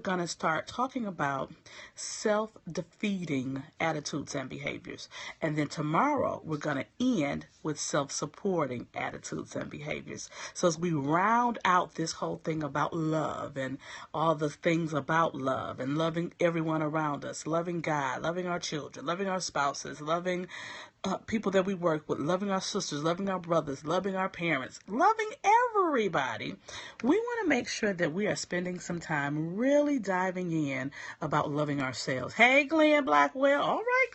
going to start talking about self-defeating attitudes and behaviors. And then tomorrow, we're going to end with self-supporting attitudes and behaviors. So as we round out this whole thing about love and all the things about love and loving everyone around us, loving God, loving our children, loving our spouses, loving people that we work with, loving our sisters, loving our brothers, loving our parents, loving everybody, we want to make sure that we are spending some time really diving in about loving ourselves. Hey, Glenn Blackwell. All right,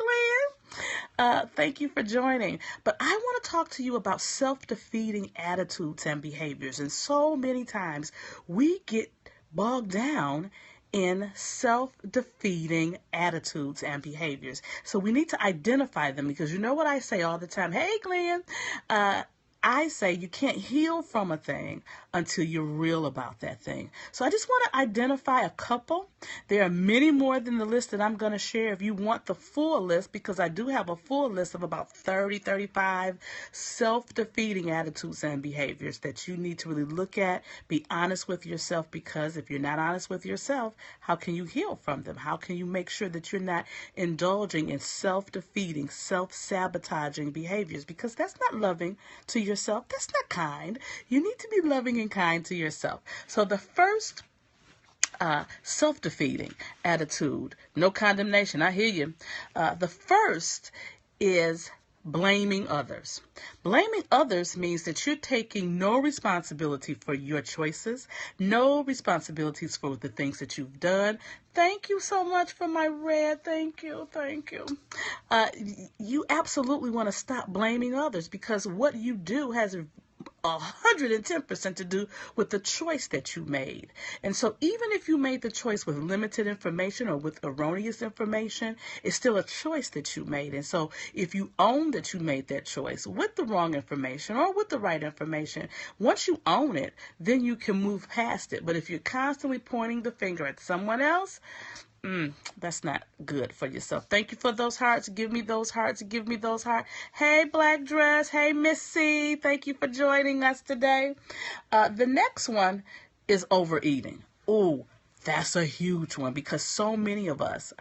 Glenn. Thank you for joining. But I want to talk to you about self-defeating attitudes and behaviors. And so many times we get bogged down in self-defeating attitudes and behaviors. So we need to identify them, because you know what I say all the time. Hey, Glenn, I say you can't heal from a thing until you're real about that thing. So I just want to identify a couple. There are many more than the list that I'm going to share if you want the full list, because I do have a full list of about 35 self-defeating attitudes and behaviors that you need to really look at, be honest with yourself, because if you're not honest with yourself, how can you heal from them? How can you make sure that you're not indulging in self-defeating, self-sabotaging behaviors? Because that's not loving to yourself. That's not kind. You need to be loving and kind to yourself. So the first self-defeating attitude, no condemnation, I hear you. The first is blaming others. Blaming others means that you're taking no responsibility for your choices, no responsibilities for the things that you've done. Thank you so much for my red. Thank you. Thank you. You absolutely want to stop blaming others, because what you do has 110% to do with the choice that you made. And so even if you made the choice with limited information or with erroneous information, it's still a choice that you made. And so if you own that you made that choice with the wrong information or with the right information, once you own it, then you can move past it. But if you're constantly pointing the finger at someone else, that's not good for yourself. Thank you for those hearts. Give me those hearts. Give me those hearts. Hey, Black Dress. Hey, Miss C. Thank you for joining us today. The next one is overeating. Ooh, that's a huge one, because so many of us,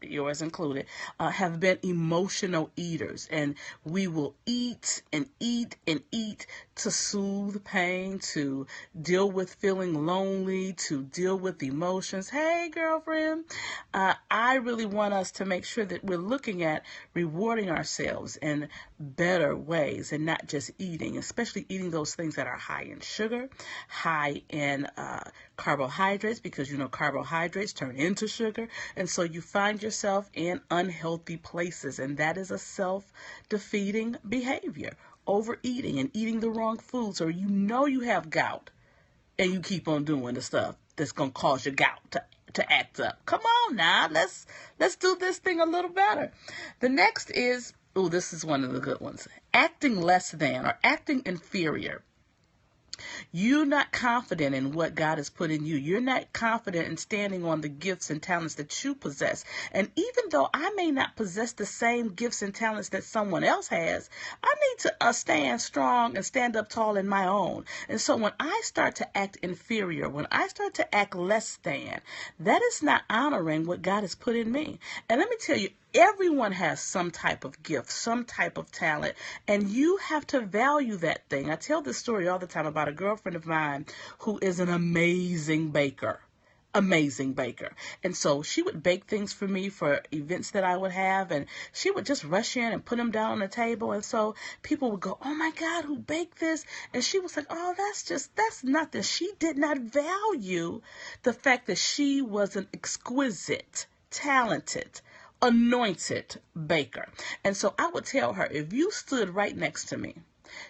yours included, have been emotional eaters, and we will eat and eat and eat to soothe pain, to deal with feeling lonely, to deal with emotions. Hey, girlfriend, I really want us to make sure that we're looking at rewarding ourselves in better ways and not just eating, especially eating those things that are high in sugar, high in carbohydrates, because you know carbohydrates turn into sugar, and so you find yourself in unhealthy places, and that is a self-defeating behavior. Overeating and eating the wrong foods, or you know you have gout and you keep on doing the stuff that's going to cause your gout to act up. Come on now, let's do this thing a little better. The next is, this is one of the good ones, acting less than or acting inferior. You're not confident in what God has put in you. You're not confident in standing on the gifts and talents that you possess. And even though I may not possess the same gifts and talents that someone else has, I need to stand strong and stand up tall in my own. And so when I start to act inferior, when I start to act less than, that is not honoring what God has put in me. And let me tell you, everyone has some type of gift, some type of talent, and you have to value that thing. I tell this story all the time about a girlfriend of mine who is an amazing baker. Amazing baker. And so she would bake things for me for events that I would have, and she would just rush in and put them down on the table. And so people would go, "Oh my God, who baked this?" And she was like, "Oh, that's nothing." She did not value the fact that she was an exquisite, talented, anointed baker. And so I would tell her, if you stood right next to me,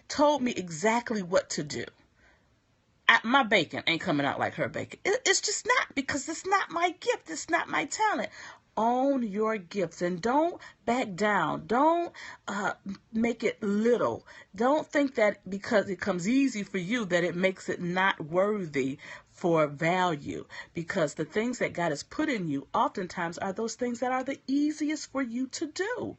told me exactly what to do, my bacon ain't coming out like her bacon. It's just not, because it's not my gift. It's not my talent. Own your gifts and don't back down. Don't make it little. Don't think that because it comes easy for you that it makes it not worthy for value, because the things that God has put in you oftentimes are those things that are the easiest for you to do.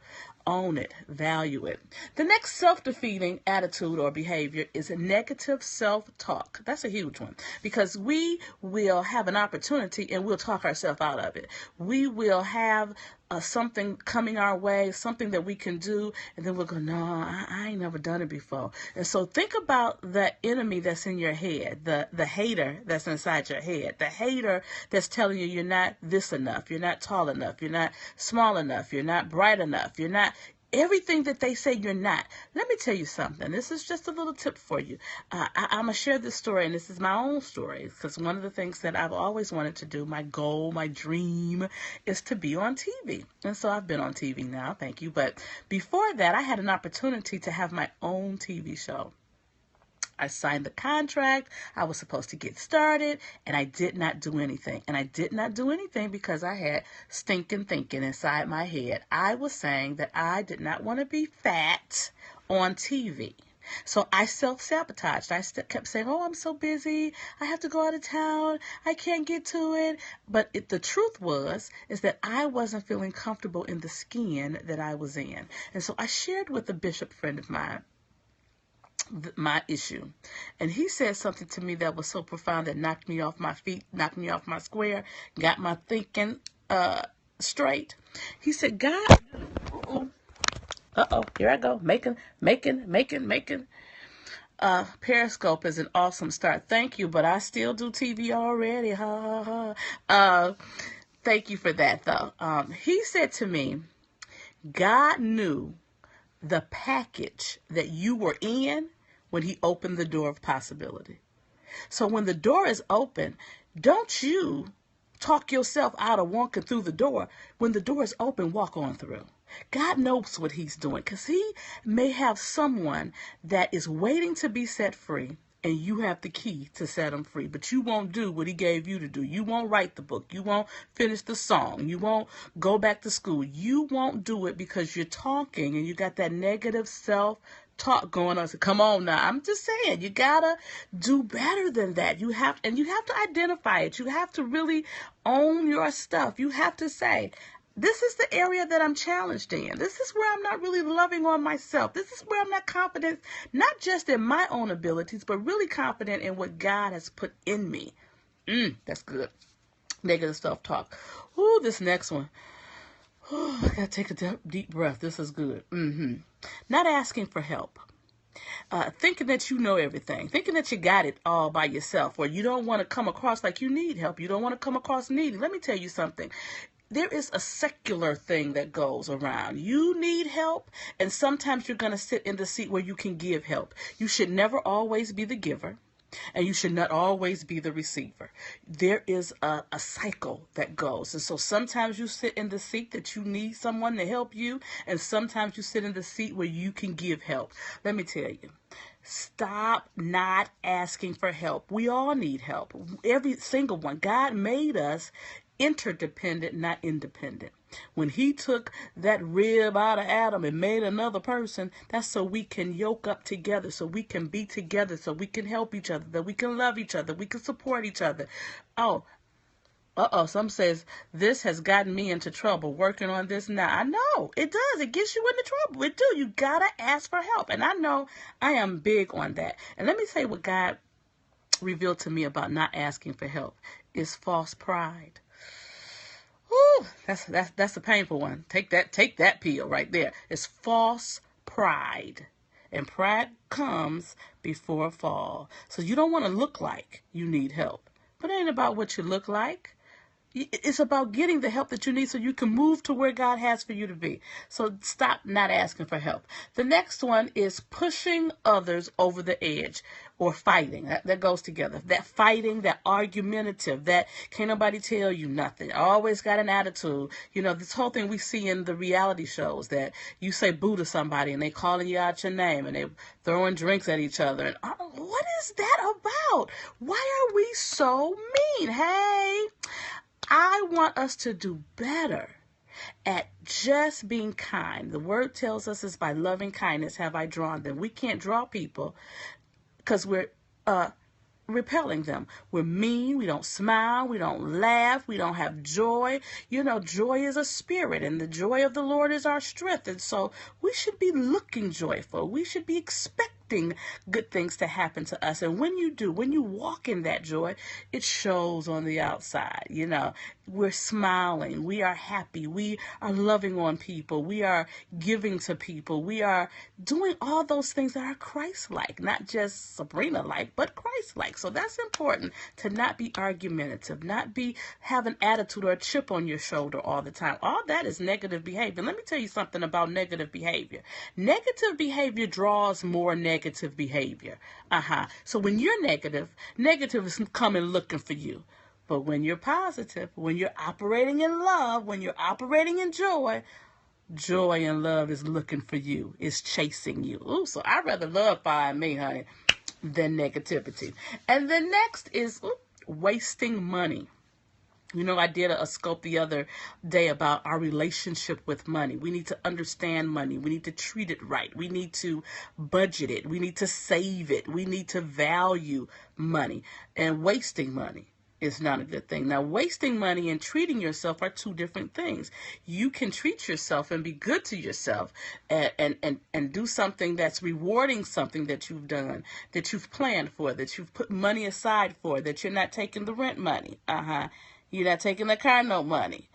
Own it, value it. The next self-defeating attitude or behavior is a negative self-talk. That's a huge one, because we will have an opportunity and we'll talk ourselves out of it. We will have something coming our way, something that we can do, and then we'll go, no, I ain't never done it before. And so think about the enemy that's in your head, the hater that's inside your head, the hater that's telling you you're not this enough, you're not tall enough, you're not small enough, you're not bright enough, you're not everything that they say you're not. Let me tell you something. This is just a little tip for you. I'm going to share this story, and this is my own story, because one of the things that I've always wanted to do, my goal, my dream, is to be on TV. And so I've been on TV now, thank you. But before that, I had an opportunity to have my own TV show. I signed the contract. I was supposed to get started, and I did not do anything. And I did not do anything because I had stinking thinking inside my head. I was saying that I did not want to be fat on TV. So I self-sabotaged. I kept saying, oh, I'm so busy. I have to go out of town. I can't get to it. But the truth is that I wasn't feeling comfortable in the skin that I was in. And so I shared with a bishop friend of mine my issue, and he said something to me that was so profound that knocked me off my feet, knocked me off my square, got my thinking straight. He said, God, here I go, making. Periscope is an awesome start. Thank you, but I still do TV already. Ha ha ha. Thank you for that, though. He said to me, God knew the package that you were in when he opened the door of possibility. So when the door is open, don't you talk yourself out of walking through the door. When the door is open, walk on through. God knows what he's doing, because he may have someone that is waiting to be set free, and you have the key to set them free. But you won't do what he gave you to do. You won't write the book. You won't finish the song. You won't go back to school. You won't do it because you're talking and you got that negative self-talk going on. So come on now. I'm just saying, you gotta do better than that. You have to identify it. You have to really own your stuff. You have to say, this is the area that I'm challenged in. This is where I'm not really loving on myself. This is where I'm not confident, not just in my own abilities, but really confident in what God has put in me. That's good. Negative self-talk. Ooh, this next one. Ooh, I gotta take a deep breath. This is good. Not asking for help. Thinking that you know everything, thinking that you got it all by yourself, or you don't want to come across like you need help. You don't want to come across needy. Let me tell you something. There is a secular thing that goes around. You need help, and sometimes you're going to sit in the seat where you can give help. You should never always be the giver, and you should not always be the receiver. There is a cycle that goes. And so sometimes you sit in the seat that you need someone to help you, and sometimes you sit in the seat where you can give help. Let me tell you. Stop not asking for help. We all need help. Every single one. God made us interdependent, not independent. When he took that rib out of Adam and made another person, that's so we can yoke up together, so we can be together, so we can help each other, that we can love each other, we can support each other. Some says, this has gotten me into trouble working on this now. I know, it does. It gets you into trouble. It do. You gotta ask for help. And I know I am big on that. And let me say what God revealed to me about not asking for help is false pride. Ooh, that's a painful one. Take that pill right there. It's false pride. And pride comes before a fall. So you don't want to look like you need help. But it ain't about what you look like. It's about getting the help that you need so you can move to where God has for you to be. So stop not asking for help. The next one is pushing others over the edge or fighting. That goes together. That fighting, that argumentative, that can't nobody tell you nothing. Always got an attitude. You know, this whole thing we see in the reality shows that you say boo to somebody and they calling you out your name and they throwing drinks at each other. And what is that about? Why are we so mean? Hey, I want us to do better at just being kind. The word tells us is by loving kindness have I drawn them. We can't draw people because we're repelling them. We're mean, we don't smile, we don't laugh, we don't have joy. You know, joy is a spirit, and the joy of the Lord is our strength. And so we should be looking joyful. We should be expecting good things to happen to us. And when you do, when you walk in that joy, it shows on the outside. You know, we're smiling, we are happy, we are loving on people, we are giving to people, we are doing all those things that are Christ-like, not just Sabrina-like, but Christ-like. So that's important, to not be argumentative, not have an attitude or a chip on your shoulder all the time. All that is negative behavior. Let me tell you something about negative behavior. Negative behavior draws more negative behavior. So when you're negative is coming looking for you. But when you're positive, when you're operating in love, when you're operating in joy, joy and love is looking for you, is chasing you. Ooh, so I'd rather love find me, honey, than negativity. And then next is wasting money. You know, I did a scope the other day about our relationship with money. We need to understand money. We need to treat it right. We need to budget it. We need to save it. We need to value money. And wasting money is not a good thing. Now, wasting money and treating yourself are two different things. You can treat yourself and be good to yourself and do something that's rewarding something that you've done, that you've planned for, that you've put money aside for, that you're not taking the rent money. You're not taking the car note money,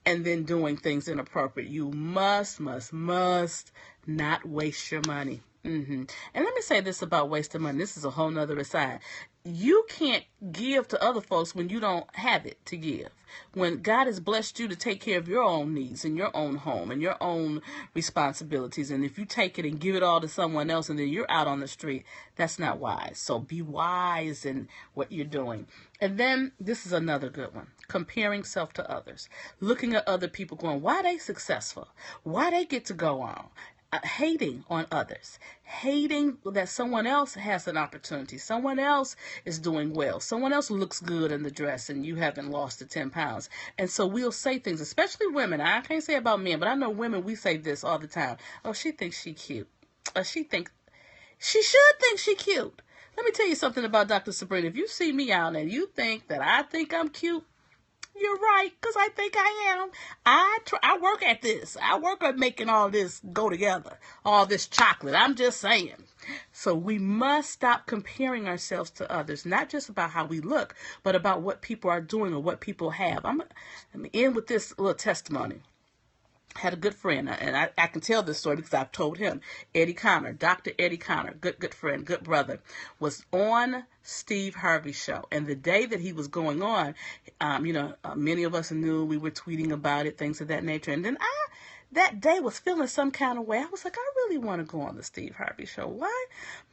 and then doing things inappropriate. You must not waste your money. And let me say this about wasting money. This is a whole nother aside. You can't give to other folks when you don't have it to give. When God has blessed you to take care of your own needs and your own home and your own responsibilities, and if you take it and give it all to someone else and then you're out on the street, that's not wise. So be wise in what you're doing. And then this is another good one. Comparing self to others. Looking at other people going, why are they successful? Why they get to go on? Hating on others, hating that someone else has an opportunity, someone else is doing well, someone else looks good in the dress and you haven't lost the 10 pounds. And so we'll say things, especially women. I can't say about men, but I know women, we say this all the time. Oh, she thinks she cute. She should think she cute. Let me tell you something about Dr. Sabrina. If you see me out and you think that I think I'm cute, you're right, because I think I am. I work at this. I work at making all this go together, all this chocolate. I'm just saying. So we must stop comparing ourselves to others, not just about how we look, but about what people are doing or what people have. Let me end with this little testimony. Had a good friend, and I can tell this story because I've told him. Eddie Connor, Dr. Eddie Connor, good friend, good brother, was on Steve Harvey's show. And the day that he was going on, many of us knew, we were tweeting about it, things of that nature. And then that day was feeling some kind of way. I was like, I really want to go on the Steve Harvey show. Why?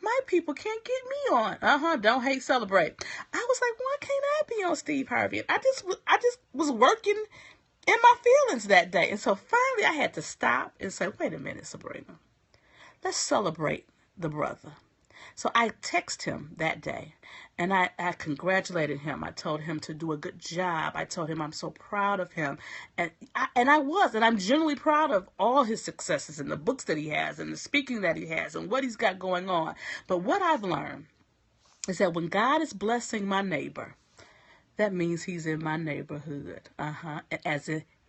My people can't get me on. Don't hate, celebrate. I was like, why can't I be on Steve Harvey? I just was working in my feelings that day. And so finally I had to stop and say, wait a minute, Sabrina, let's celebrate the brother. So I texted him that day and I congratulated him. I told him to do a good job. I told him I'm so proud of him. And I'm genuinely proud of all his successes and the books that he has and the speaking that he has and what he's got going on. But what I've learned is that when God is blessing my neighbor, that means he's in my neighborhood. As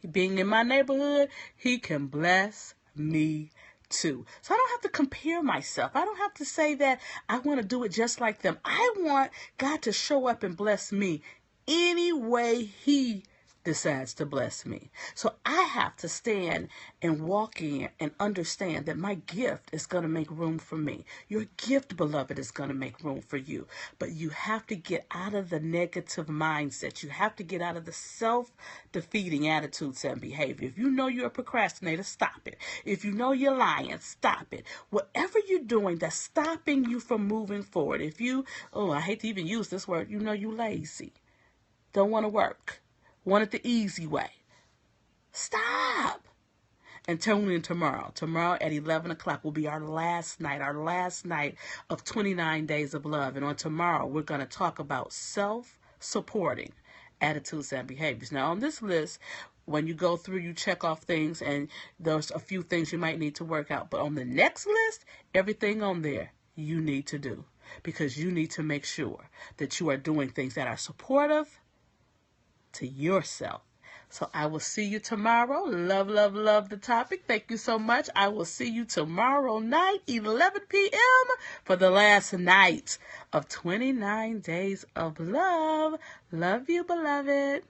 being in my neighborhood, he can bless me too. So I don't have to compare myself. I don't have to say that I want to do it just like them. I want God to show up and bless me any way he decides to bless me. So I have to stand and walk in and understand that my gift is going to make room for me. Your gift, beloved, is going to make room for you. But you have to get out of the negative mindset. You have to get out of the self-defeating attitudes and behavior. If you know you're a procrastinator, stop it. If you know you're lying, stop it. Whatever you're doing that's stopping you from moving forward. If you, I hate to even use this word, you know you're lazy, don't want to work, want it the easy way, stop. And tune in tomorrow. Tomorrow at 11 o'clock will be our last night of 29 Days of Love. And on tomorrow, we're going to talk about self-supporting attitudes and behaviors. Now, on this list, when you go through, you check off things, and there's a few things you might need to work out. But on the next list, everything on there you need to do. because you need to make sure that you are doing things that are supportive to yourself. So I will see you tomorrow. Love, love, love the topic. Thank you so much. I will see you tomorrow night, 11 p.m. for the last night of 29 Days of Love. Love you, beloved.